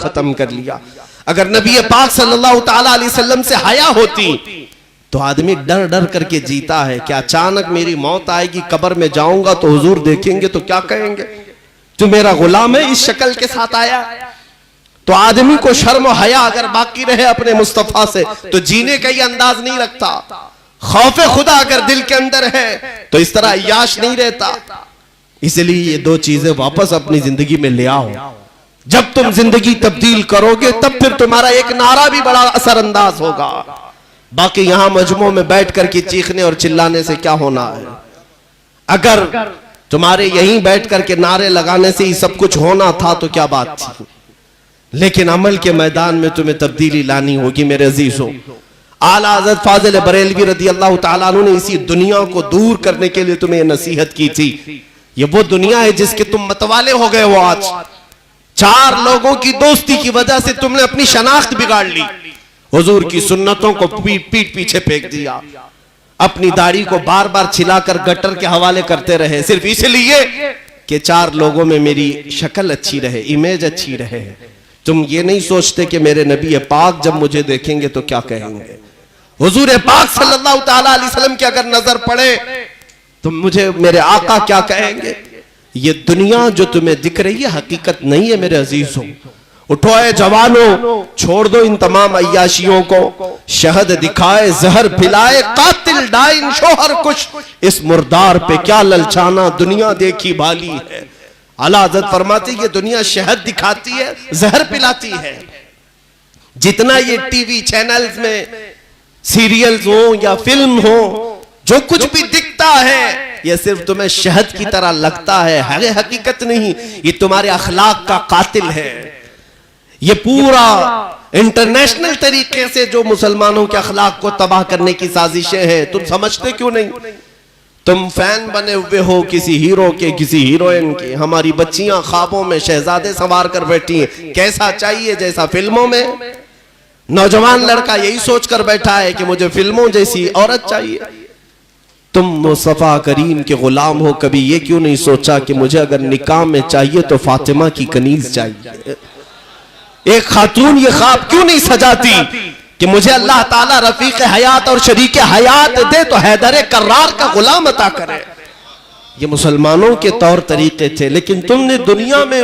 खत्म कर लिया। अगर नबी पाक सल्लल्लाहु ताला अलैहि वसल्लम से हया होती तो आदमी डर डर करके जीता है कि अचानक मेरी मौत आएगी, कब्र में जाऊंगा तो हुजूर देखेंगे तो क्या कहेंगे, जो मेरा गुलाम है इस शक्ल के साथ आया। तो आदमी को शर्म और हया अगर बाकी रहे अपने मुस्तफा से तो जीने का ही अंदाज नहीं रखता। खौफे खुदा अगर दिल के अंदर है तो इस तरह अय्याश नहीं रहता। इसलिए ये दो चीजें वापस अपनी जिंदगी में ले आओ। जब तुम जिंदगी तब्दील करोगे तब फिर तुम्हारा एक नारा भी बड़ा असरअंदाज होगा। बाकी यहां मजमू में बैठ करके चीखने और चिल्लाने से क्या होना है। अगर तुम्हारे यहीं बैठ करके नारे लगाने से ही सब कुछ होना था तो क्या बात थी। लेकिन अमल के मैदान में तुम्हें तब्दीली लानी होगी मेरे अजीजों। आला हज़रत फाज़िल बरेलवी रज़ी अल्लाह तआला अन्हु ने इसी दुनिया को दूर करने के लिए तुम्हें नसीहत की थी। ये वो दुनिया है जिसके तुम मतवाले हो गए हो। आज 4 लोगों की दोस्ती की वजह से तुमने अपनी शनाख्त बिगाड़ ली, हुजूर की सुन्नतों को पीठ पीछे फेंक दिया, अपनी दाढ़ी को बार बार छिलाकर गटर के हवाले करते रहे सिर्फ इसलिए कि 4 लोगों में मेरी शक्ल अच्छी रहे, इमेज अच्छी रहे। तुम ये नहीं सोचते कि मेरे नबी पाक जब मुझे देखेंगे तो क्या कहेंगे। हुजूर पाक सल्लल्लाहु ताला अलैहि वसल्लम की अगर नजर पड़े तो मुझे मेरे आका क्या कहेंगे। ये दुनिया जो तुम्हें दिख रही है हकीकत नहीं है मेरे अजीजों। उठो ऐ जवानों, छोड़ दो इन तमाम अय्याशियों को। शहद दिखाए जहर पिलाए कातिल डाइन शोहर कुछ, इस मुर्दार पे क्या ललचाना, दुनिया देखी भाली है। आला हज़रत फरमाती ये दुनिया शहद दिखाती है, जहर पिलाती है। जितना ये टीवी चैनल्स में सीरियल्स हो या फिल्म हो, जो कुछ भी दिखता है ये सिर्फ तुम्हें शहद की तरह लगता है, हकीकत नहीं। ये तुम्हारे अखलाक का कातिल है। ये पूरा इंटरनेशनल तरीके से जो मुसलमानों के अखलाक को तबाह करने की साजिशें हैं, तुम समझते क्यों नहीं। तुम फैन बने हुए हो किसी हीरो के, किसी हीरोइन के। हमारी बच्चियां ख्वाबों में शहजादे सवार कर बैठी हैं, कैसा चाहिए जैसा फिल्मों में। नौजवान लड़का यही सोचकर बैठा है कि मुझे फिल्मों जैसी औरत चाहिए। तुम मुस्तफा करीम के गुलाम हो, कभी ये क्यों नहीं सोचा कि मुझे अगर निकाह में चाहिए तो फातिमा की कनीज चाहिए। एक खातून ये ख्वाब क्यों नहीं सजाती कि मुझे अल्लाह ताला रफीक हयात और शरीक हयात दे तो हैदर कर्रार का गुलाम अता करे। ये मुसलमानों के तौर तरीके थे। लेकिन तुमने दुनिया में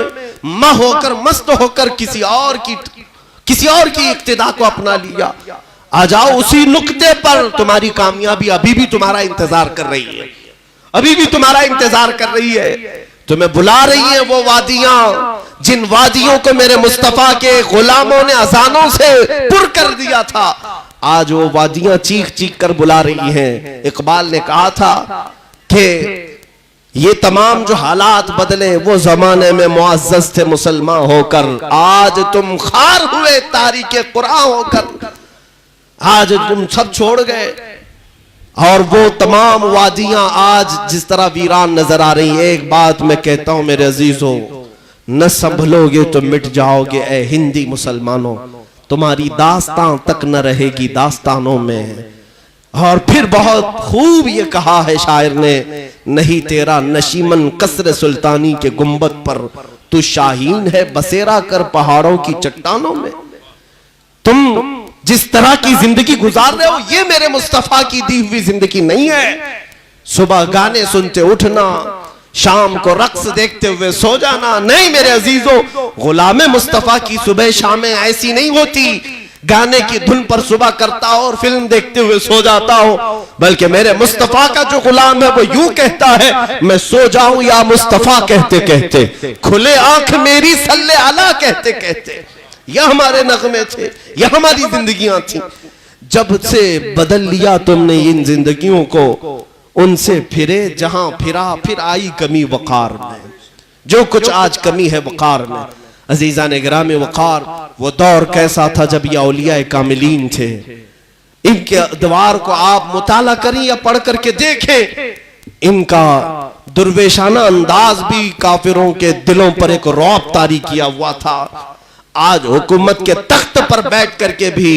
मा होकर मस्त होकर किसी और की इक्तिदा को अपना लिया। आ जाओ उसी नुक्ते पर, तुम्हारी कामयाबी अभी भी तुम्हारा इंतजार कर रही है, अभी भी तुम्हारा इंतजार कर रही है। तुम्हें बुला रही है वो वादियां जिन वादियों को मेरे मुस्तफा के गुलामों ने अजानों से पुर कर दिया था। आज वो वादियां चीख चीख कर बुला रही हैं। इकबाल ने कहा था कि ये तमाम जो हालात बदले वो जमाने में मुअज़्ज़ज़ थे मुसलमान होकर, आज तुम खार हुए तारीके कुरान होकर। आज तुम सब छोड़ गए और वो तमाम वादियां आज जिस तरह वीरान नजर आ रही है। एक बात मैं कहता हूं मेरे अजीजों, न संभलोगे तो मिट जाओगे ए हिंदी मुसलमानों। तुम्हारी दास्तां तक न रहेगी दास्तानों में। और फिर बहुत खूब ये कहा है शायर ने, नहीं तेरा नशीमन कसर सुल्तानी के गुंबद पर, तू शाहीन है बसेरा कर पहाड़ों की चट्टानों में। तुम जिस तरह की जिंदगी गुजार रहे हो ये मेरे मुस्तफा की दी हुई जिंदगी नहीं है। सुबह गाने सुनते उठना, शाम को रक्स देखते हुए सो जाना, नहीं मेरे अजीजों। गुलाम मुस्तफा की सुबह शामें ऐसी नहीं होती गाने की धुन पर सुबह करता हो और फिल्म देखते हुए सो जाता हो, बल्कि मेरे मुस्तफा का जो गुलाम है वो यूं कहता है, मैं सो जाऊं या मुस्तफा कहते कहते, खुले आंख मेरी सल्ले अला कहते कहते। यह हमारे नगमे थे, यह हमारी जिंदगियां थी। जब से बदल लिया तुमने इन जिंदगियों को, उनसे फिरे जहां फिरा फिर आई कमी वकार में। जो कुछ आज कमी है वकार में। अजीजान गिरामी वकार, वो दौर कैसा था जब ये औलिया कामिलीन थे। इनके दीवार को आप मुताला करें या पढ़ करके देखें, इनका दुर्वेशाना अंदाज भी काफिरों के दिलों पर एक रौब तारी किया हुआ था। आज हुकूमत के तख्त पर बैठ करके भी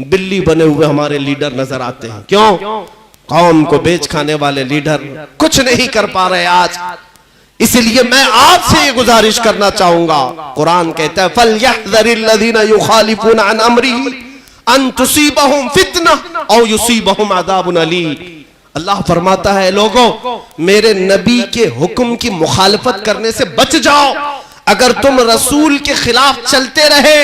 बिल्ली बने हुए हमारे लीडर नजर आते हैं। क्यों? कौम को बेच खाने वाले लीडर कुछ नहीं कर पा रहे। आज इसलिए मैं आपसे ये गुजारिश करना चाहूंगा, कुरान कहता है फलयहज़रिल्लज़ीना युखालिफूना अन अम्रिही अन तुसीबहुम फितना औ युसीबहुम अज़ाबुन अलीम। अल्लाह फरमाता है लोगों, मेरे नबी के हुक्म की मुखालफत करने से बच जाओ। अगर तुम रसूल के खिलाफ चलते रहे,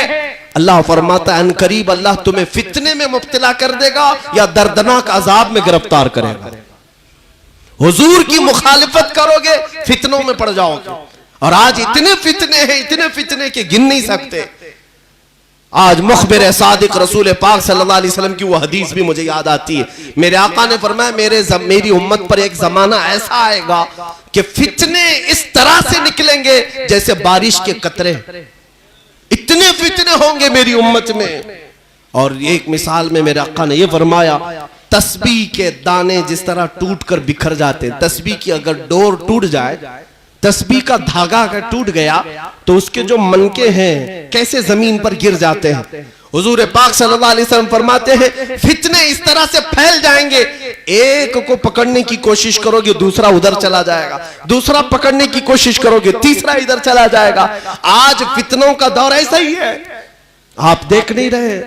अल्लाह फरमाता है अन करीब अल्लाह तुम्हें फितने में मुब्तला कर देगा या दर्दनाक अजाब में गिरफ्तार करेगा। हुजूर की मुखालिफत करोगे फितनों में पड़ जाओगे। और आज इतने फितने हैं, इतने फितने के गिन नहीं सकते। आज मुखबिर सादिक रसूल पाक सल्लल्लाहु अलैहि वसल्लम की वो हदीस भी मुझे याद आती है। मेरे आका ने फरमाया मेरी उम्मत पर एक जमाना ऐसा आएगा कि फितने इस तरह से निकलेंगे जैसे बारिश के कतरे। इतने फितने होंगे मेरी उम्मत में। और एक मिसाल में मेरे आका ने यह फरमाया, तस्बीह के दाने जिस तरह टूट कर बिखर जाते, तस्बीह की अगर डोर टूट जाए, तस्बीह का धागा अगर टूट गया तो उसके जो मनके हैं कैसे जमीन पर गिर जाते हैं। हुजूर पाक सल्लल्लाहु अलैहि वसल्लम फरमाते हैं फितने इस तरह से फैल जाएंगे, एक को पकड़ने की कोशिश करोगे दूसरा उधर चला जाएगा, दूसरा पकड़ने की कोशिश करोगे तीसरा इधर चला जाएगा। आज फितनों का दौर ऐसा ही है, आप देख नहीं रहे।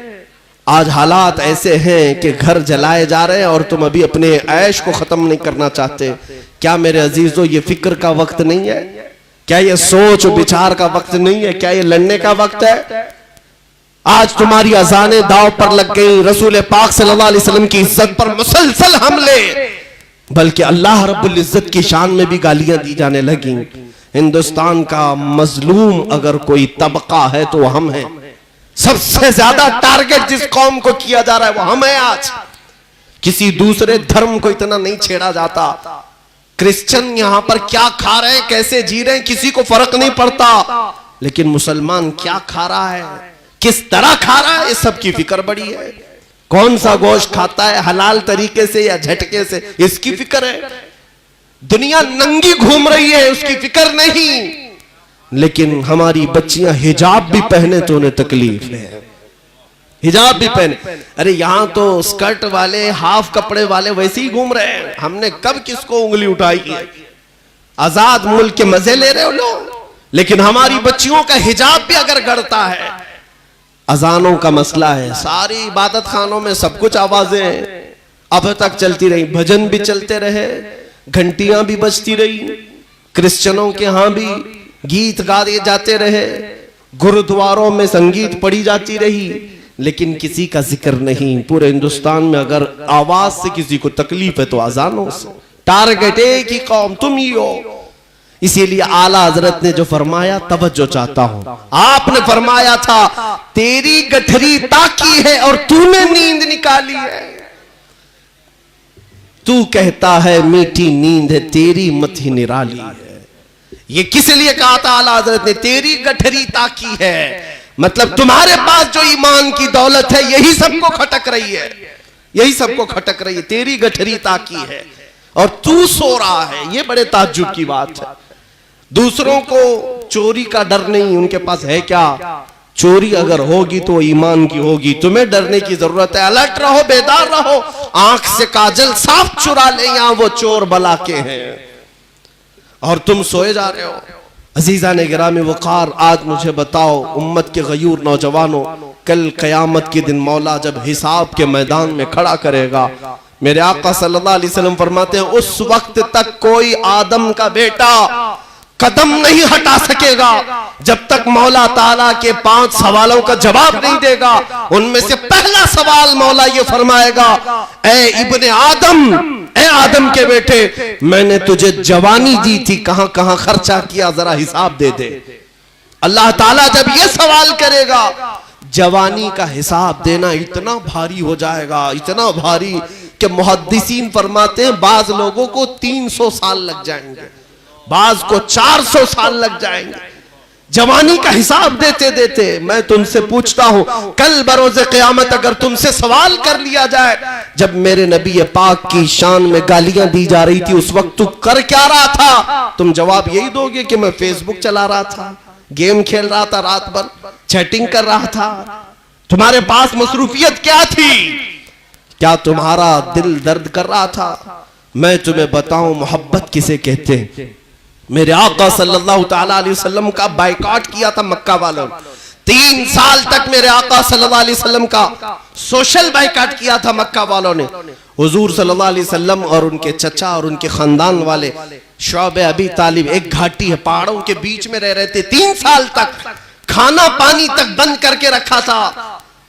आज हालात ऐसे हैं कि घर जलाए जा रहे हैं और तुम अभी अपने ऐश को खत्म नहीं करना चाहते। क्या मेरे अजीजों ये फिक्र का वक्त नहीं है? क्या ये सोच विचार का वक्त नहीं है? क्या ये लड़ने का वक्त है? आज तुम्हारी अजानें दांव पर लग गई, रसूल पाक सल्लल्लाहु अलैहि वसल्लम की इज्जत पर मुसलसल हमले, बल्कि अल्लाह रब्बुल इज्जत की शान में भी गालियां दी जाने लगी। हिंदुस्तान का मजलूम अगर कोई तबका है तो हम हैं। सबसे ज्यादा टारगेट जिस कौम को किया जा रहा है वो हम हैं। आज किसी दूसरे धर्म को इतना नहीं छेड़ा जाता। क्रिश्चियन यहां पर क्या खा रहे हैं, कैसे जी रहे हैं, किसी को फर्क नहीं पड़ता। लेकिन मुसलमान क्या खा रहा है, किस तरह खा रहा है, इस सब की फिक्र बड़ी है। कौन सा गोश्त खाता है, हलाल तरीके से या झटके से, इसकी फिक्र है। दुनिया नंगी घूम रही है, उसकी फिक्र नहीं। लेकिन हमारी बच्चियां हिजाब भी पहने तो उन्हें तकलीफ है, हिजाब भी पहने। अरे यहां तो स्कर्ट वाले हाफ कपड़े वाले वैसे ही घूम रहे हैं। हमने कब किसको उंगली उठाई है? आजाद मुल्क के मजे ले रहे हो लोग। लेकिन हमारी बच्चियों का हिजाब भी अगर गड़ता है, अजानों का मसला है, सारी इबादत खानों में सब कुछ आवाजें अब तक चलती रही, भजन भी चलते रहे, घंटियां भी बजती रही, क्रिश्चियनों के यहां भी गीत गाए जाते रहे, गुरुद्वारों में संगीत पढ़ी जाती रही, लेकिन किसी का जिक्र नहीं। पूरे हिंदुस्तान में अगर आवाज से किसी को तकलीफ है तो अजानों से। टारगेट एक ही कौम, तुम ही हो। इसीलिए आला हजरत ने जो फरमाया, तवज्जो चाहता हूं, आपने फरमाया था तेरी गठरी ताकी है और तूने नींद निकाली है। तू कहता है मीठी नींद है, तेरी मथी निराली है। ये किस लिए कहा था आला हजरत ने? तेरी गठरी ताकी है, मतलब तुम्हारे पास जो ईमान की दौलत है यही सबको खटक रही है, यही सबको खटक रही है। तेरी गठरी ताकी है और तू सो रहा है। ये बड़े ताज्जुब की बात है। दूसरों को चोरी का डर नहीं, उनके पास है क्या? चोरी अगर होगी तो ईमान की होगी। तुम्हें डरने की जरूरत है। अलर्ट रहो, बेदार रहो। आंख से काजल साफ चुरा ले, यहां वो चोर बला के हैं और तुम सोए जा रहे हो। अजीजा ने गिरामी वक़ार, आज मुझे बताओ उम्मत के गयूर नौजवानों, कल क़यामत के दिन मौला जब हिसाब के मैदान में खड़ा करेगा, मेरे आका सल्लल्लाहु अलैहि वसल्लम फरमाते हैं उस वक्त तक कोई आदम का बेटा कदम नहीं हटा सकेगा जब तक मौला ताला के 5 सवालों का जवाब नहीं देगा। उनमें से पहला सवाल मौला ये फरमाएगा, ए इब्ने आदम, ए आदम के बेटे, मैंने तुझे जवानी दी थी, कहां कहां खर्चा किया, जरा हिसाब दे दे। अल्लाह ताला जब ये सवाल करेगा, जवानी का हिसाब देना इतना भारी हो जाएगा, इतना भारी कि मुहद्दिसीन फरमाते हैं बाज लोगों को 300 साल लग जाएंगे, बाज को 400 साल लग जाएंगे जवानी का हिसाब देते देते। मैं तुमसे पूछता हूं, कल बरोज़े क़यामत अगर तुमसे सवाल कर लिया जाए, जब मेरे नबी पाक की शान में गालियां दी जा रही थी उस वक्त तू कर क्या रहा था? तुम जवाब यही दोगे कि मैं फेसबुक चला रहा था, गेम खेल रहा था, रात भर चैटिंग कर रहा था। तुम्हारे पास मसरूफियत क्या थी? क्या तुम्हारा दिल दर्द कर रहा था? मैं तुम्हें बताऊं मोहब्बत किसे कहते हैं। मेरे आका सल्लल्लाहु ताला अलैहि वसल्लम का बायकॉट किया था मक्का वालों। 3 साल तक मेरे आका सल्लल्लाहु अलैहि वसल्लम का सोशल बायकॉट किया था मक्का वालों ने। हुजूर सल्लल्लाहु अलैहि वसल्लम और उनके चचा और उनके खानदान वाले शौबे अबी तालिब एक घाटी है, पहाड़ों के बीच में रह रहे थे। 3 साल तक खाना पानी तक बंद करके रखा था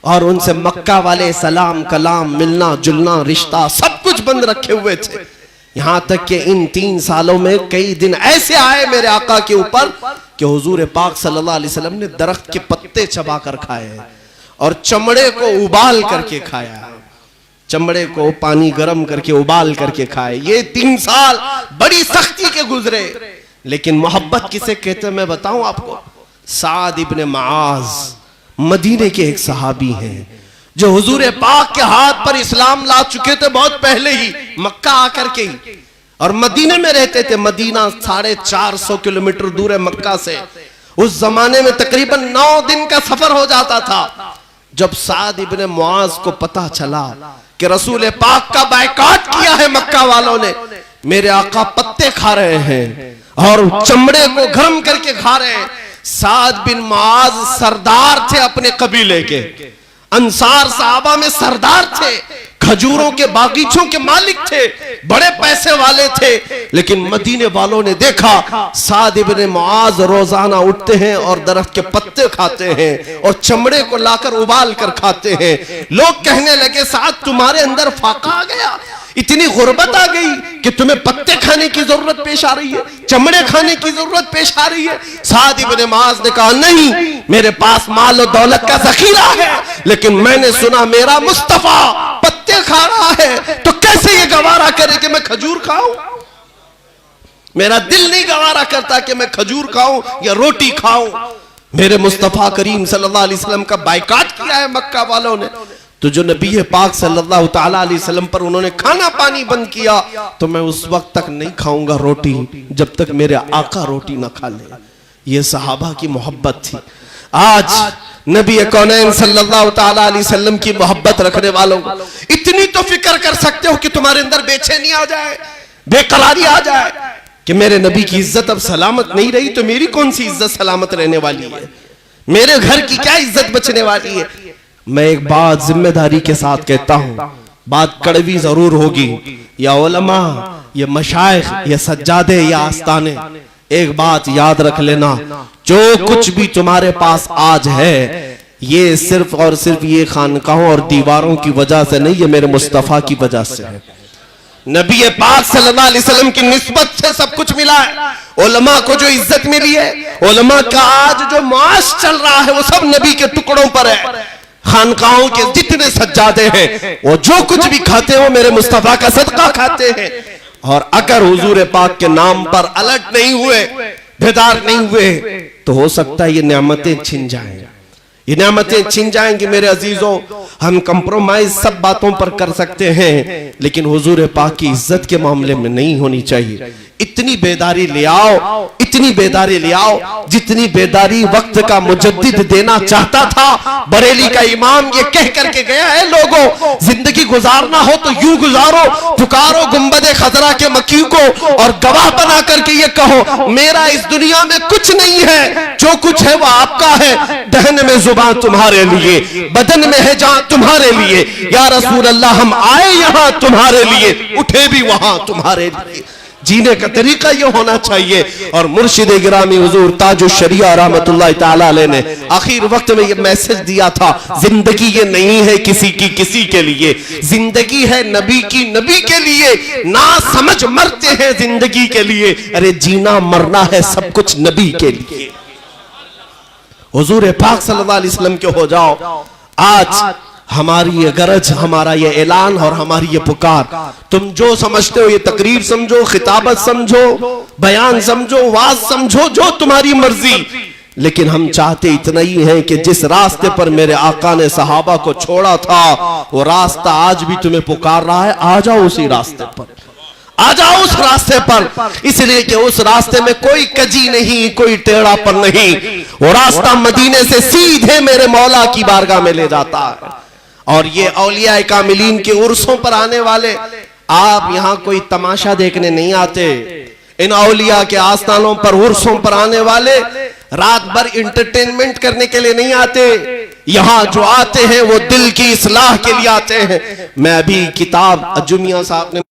और उनसे मक्का वाले सलाम कलाम मिलना जुलना रिश्ता सब कुछ बंद रखे हुए थे। यहां तक कि इन 3 सालों में कई दिन ऐसे आए मेरे आका के ऊपर कि हुजूर पाक सल्लल्लाहु अलैहि वसल्लम ने दरख्त के पत्ते चबा कर खाए और चमड़े को उबाल करके खाया, चमड़े को पानी गर्म करके उबाल करके खाए। ये 3 साल बड़ी सख्ती के गुजरे, लेकिन मोहब्बत किसे कहते हैं मैं बताऊं आपको। साद इब्ने मुआज मदीने के एक सहाबी हैं जो हुजूर पाक के हाथ पर इस्लाम ला चुके थे बहुत पहले ही, मक्का आकर के ही, और मदीने में रहते थे। मदीना 450 किलोमीटर दूर है मक्का से। उस जमाने में तकरीबन 9 दिन का सफर हो जाता था। जब साद इब्ने मुआज को पता चला कि रसूल पाक का बायकॉट किया है मक्का वालों ने, मेरे आका पत्ते खा रहे हैं और चमड़े को गर्म करके खा रहे हैं। साद बिन मुआज सरदार थे अपने कबीले के, अंसार साहबा में सरदार थे, खजूरों के बागीचों के मालिक थे, बड़े पैसे वाले थे। लेकिन मदीने वालों ने देखा साद इब्ने मुआज रोजाना उठते हैं और दरख्त के पत्ते खाते हैं और चमड़े को लाकर उबाल कर खाते हैं। लोग कहने लगे साद तुम्हारे अंदर फाका आ गया, इतनी गुर्बत आ गई कि तुम्हें पत्ते खाने की जरूरत पेश आ रही है, चमड़े खाने की जरूरत पेश आ रही है। साद इब्ने मुआज ने कहा नहीं, मेरे पास माल और दौलत का जखीरा है, लेकिन मैंने सुना मेरा मुस्तफा पत्ते खा रहा है, तो कैसे ये गवारा करे कि मैं खजूर खाऊं। मेरा दिल नहीं गवारा करता कि मैं खजूर खाऊं या रोटी खाऊं। मेरे मुस्तफा करीम सल्लल्लाहु अलैहि वसल्लम का बायकॉट किया है मक्का वालों ने, तो जो नबी पाक सल्लल्लाहु ताला अलैहि वसल्लम पर उन्होंने खाना पानी बंद किया, तो मैं उस वक्त तक नहीं खाऊंगा रोटी जब तक मेरे आका रोटी ना खा ले। ये सहाबा की मोहब्बत थी। आज नबी कौनैन सल्लल्लाहु ताला अलैहि वसल्लम की मोहब्बत रखने वालों इतनी तो फिक्र कर सकते हो कि तुम्हारे अंदर बेचैनी आ जाए, बेकरारी आ जाए कि मेरे नबी की इज्जत अब सलामत नहीं रही तो मेरी कौन सी इज्जत सलामत रहने वाली है, मेरे घर की क्या इज्जत बचने वाली है। मैं एक बात जिम्मेदारी के साथ कहता हूं, बात कड़वी जरूर होगी, या उलमा, या मशाइख, या सज्जादे, या आस्ताने, एक बात याद रख लेना, जो कुछ भी तुम्हारे पास आज है ये सिर्फ और सिर्फ ये खानकाहों और दीवारों की वजह से नहीं, ये मेरे मुस्तफा की वजह से है। नबी पाक सल्लल्लाहु अलैहि वसल्लम की निस्बत से सब कुछ मिला है। उलमा को जो इज्जत मिली है, उलमा का आज जो माश चल रहा है वो सब नबी के टुकड़ों पर है। खानकाहों के जितने सज्जादे हैं वो जो कुछ भी खाते हैं वो मेरे मुस्तफा का सदका खाते हैं। और अगर हुजूर पाक के नाम पर अलर्ट नहीं हुए, बेदार नहीं हुए, तो हो सकता है ये नेमतें छिन जाएं, ये नेमतें छिन जाएंगी। मेरे अजीजों, हम कंप्रोमाइज सब बातों पर कर सकते हैं, लेकिन हुजूर पाक की इज्जत के मामले में नहीं होनी चाहिए। इतनी बेदारी ले आओ, इतनी बेदारी ले आओ जितनी बेदारी वक्त का मुजद्दिद देना चाहता था। बरेली का इमाम ये कह करके गया है, लोगों जिंदगी गुजारना हो तो यूं गुजारो, पुकारो गुंबदे खजरा के मकी को और गवाह बना करके ये कहो मेरा इस दुनिया में कुछ नहीं है, जो कुछ है वो आपका है। दहन में जुबान तुम्हारे लिए, बदन में है जान तुम्हारे लिए। या रसूल अल्लाह हम आए यहाँ तुम्हारे लिए, उठे भी वहां तुम्हारे लिए। जीने का तरीका ये होना चाहिए। और मुर्शिद गिरामी हुजूर ताजुश शरिया रहमतुल्लाह ताला अलैह ने आखिर वक्त में ये मैसेज दिया था, जिंदगी ये नहीं है किसी की किसी के लिए, जिंदगी है नबी की नबी के लिए। ना समझ मरते हैं जिंदगी के लिए, अरे जीना मरना है सब कुछ नबी के लिए। हुजूर पाक सल्लल्लाहु अलैहि वसल्लम के हो जाओ। आज हमारी ये गरज, हमारा ये ऐलान और हमारी ये पुकार, तुम जो समझते हो ये तकरीर समझो, खिताबत समझो, बयान समझो, वाज समझो, जो तुम्हारी मर्जी, लेकिन हम चाहते इतना ही हैं कि जिस रास्ते पर मेरे आका ने सहाबा को छोड़ा था वो रास्ता आज भी तुम्हें पुकार रहा है। आ जाओ उसी रास्ते पर, आ जाओ उस रास्ते पर, इसलिए कि उस रास्ते में कोई कजी नहीं, कोई टेढ़ापन नहीं। वो रास्ता मदीने से सीधे मेरे मौला की बारगाह में ले जाता है। और ये औलिया कामिलीन के उर्सों पर आने वाले, आप यहां कोई तमाशा देखने नहीं आते, इन औलिया के आस्थानों पर, उर्सों पर आने वाले रात भर इंटरटेनमेंट करने के लिए नहीं आते। यहां जो आते हैं वो दिल की इस्लाह के लिए आते हैं। मैं अभी किताब अज्जुमिया साहब ने